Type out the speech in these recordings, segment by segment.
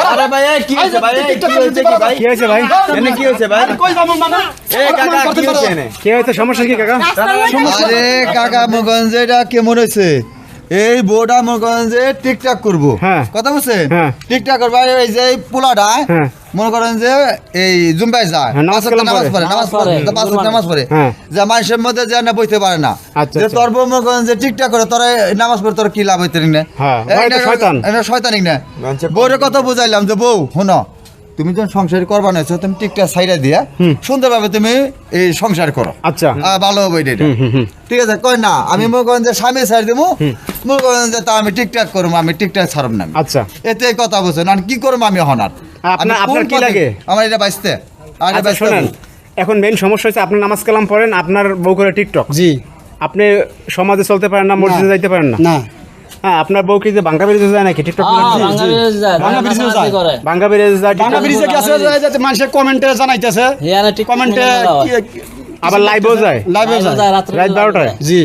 আরে ভাই কি হইছে ভাই কি হইছে ভাই এনে কি হইছে ভাই কই যাবো মানে এ কাকা কি হইছে এনে কি হইছে সমস্যা কি কাকা আরে কাকা মগঞ্জে এটা কেমন হইছে এই বউটা মগঞ্জে টিকটক করব কথা বুঝছেন টিকটক করব এই যে পোলাটা মনে করেন যে এই জুম্বাই যায় নামাজ পড়ে যে মানুষের মধ্যে যে না বইতে পারে না যে তোর বউ মনে করেন যে টিকটক করে তোর নামাজ পড়ে তোর কি লাভ হইতে না এটা শয়তানিক না বউরে কথা বুঝাইলাম যে বউ শোনো তুমি যখন সংসার করবা না তুমি টিকটক সাইডে দিয়া সুন্দরভাবে তুমি এই সংসার করো আচ্ছা ভালো হবে এটা ঠিক আছে কই না আমি মনে করেন যে স্বামী ছাড় দেবো মনে করেন যে তা আমি টিকটক করবো আমি টিকটক ছাড়ব না আচ্ছা এতে কথা বলছেন আর কি করবো আমি হনার আপনার কি লাগে আমার এটা বাইসতে আর শোনেন এখন মেইন সমস্যা হচ্ছে আপনি নামাজ কালাম পড়েন আপনার বউ করে টিকটক জি আপনি সমাজে চলতে পারেন না মসজিদে যাইতে পারেন না না হ্যাঁ আপনার বউ কি যে বাঙ্গা ব্রিজে যায় নাকি টিকটক বাংলা ব্রিজে যায় বাঙ্গা ব্রিজে যায় বাংলা ব্রিজে গেছে যাতে মানুষ কমেন্টে জানাইতেছে কমেন্টে আবার লাইভেও যায় রাত 12টায় জি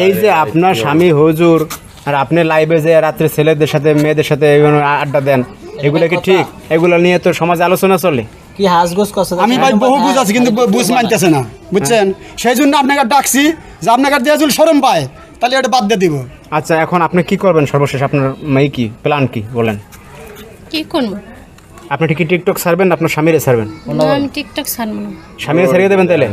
এই যে আপনার স্বামী হুজুর আর আপনি লাইভে যে রাত্রে ছেলেদের সাথে মেয়েদের সাথে আড্ডা দেন এগুলো কি ঠিক এগুলো নিয়ে তো সমাজে আলোচনা চলে কি হাসগোস করছে আমি ভাই বহু বুঝাচ্ছি কিন্তু বুঝ মানতেছে না বুঝছেন সেই জন্য আপনাকে ডাকছি যে আপনাকে দিয়ে যদি শরম পায় তাহলে এটা বাদ দিয়ে দিব আচ্ছা এখন আপনি কি করবেন সর্বশেষ আপনার মেয়ে কি প্ল্যান কি বলেন কি করব আপনি কি টিকটক ছাড়বেন আপনার স্বামীরে ছাড়বেন না আমি টিকটক ছাড়ব না স্বামীরে ছাড়িয়ে দেবেন তাহলে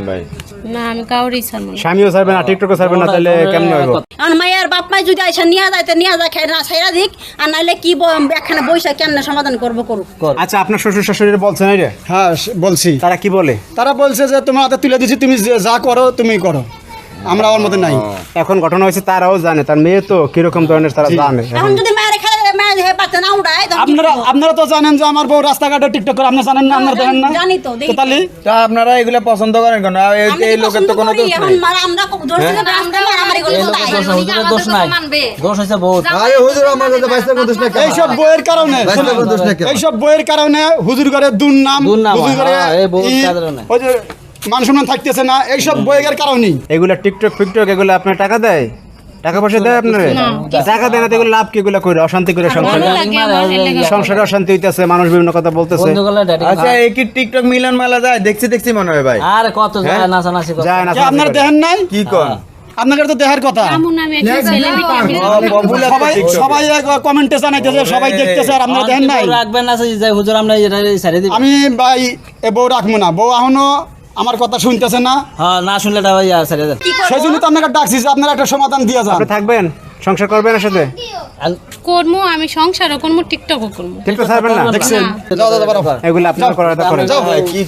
না আমি কাউরেই ছাড়ব না স্বামীও ছাড়বেন আর টিকটকও ছাড়বেন না তাহলে কেমনে হবে আর মায়ের বাপ মাই যদি আইসা নিয়ে যায় তো নিয়ে যায় খাই না ছাইরা দিক আর নাইলে কি একখানে বইসা কেমনে সমাধান করবো করুক আচ্ছা আপনার শ্বশুর শাশুড়ি বলছেন এই রে হ্যাঁ বলছি তারা কি বলে তারা বলছে যে তোমার হাতে তুলে দিছি তুমি যা করো তুমি করো আমরা আমার মধ্যে নাই এখন ঘটনা হয়েছে তারাও জানে তার মেয়ে তো কিরকম ধরনের তারা জানে এখন যদি মায়ের খাই মায়ের হে পাতে না উড়ায় আপনারা তো জানেন যে আমার বউ রাস্তাঘাটে টিকটক করে আপনি জানেন না আপনারা দেখেন না জানি তো তাহলে তা আপনারা এগুলা পছন্দ করেন কেন এই লোকের তো কোনো দোষ নাই আমরা ধরছি আমরা মারামারি করি দোষ নাই দোষ হইছে বহুত আরে হুজুর আমার কাছে বাইসতে কোন দোষ নাই এইসব বইয়ের কারণে বাইসতে কোন দোষ নাই এইসব বইয়ের কারণে হুজুর ঘরে দুর্নাম হুজুর ঘরে এই বহুত কারণে ওই যে মান সম্মান থাকতেছে না এইসব বইয়ের কারণেই এগুলা টিকটক ফিকটক এগুলো আপনার টাকা দেয় টাকা পয়সা দেয় আপনার টাকা দেয় না এগুলো লাভ কি এগুলো করে অশান্তি করে সংসারে অশান্তি হইতেছে মানুষ বিভিন্ন কথা বলতেছে আচ্ছা এই কি টিকটক মিলন মেলা যায় দেখছি মনে হয় ভাই আর কত যায় নাচানাচি করে যায় না আপনারা দেখেন নাই কি কোন আপনাদের তো দেখার কথা এমন আমি একটা ছেলে সবাই কমেন্টে জানাইতেছে সবাই দেখতেছে আর আপনারা দেখেন নাই রাখবেন না যে হুজুর আমরা এটা ছেড়ে দিই আমি ভাই এ বউ রাখবো না বউ এখনো আমার কথা শুনতেছে না হ্যাঁ না শুনলে এটা ভাই ছেড়ে দেন সেই জন্য তো আপনাকে ডাকছি যে আপনারা একটা সমাধান দিয়ে যান আপনি থাকবেন সংসার করবেন এর সাথে করবো আমি সংসারও করবো টিকটকও করবো টিকটক ছাড়বেন না দেখছেন যাও এগুলো আপনারা করাটা করেন যাও কি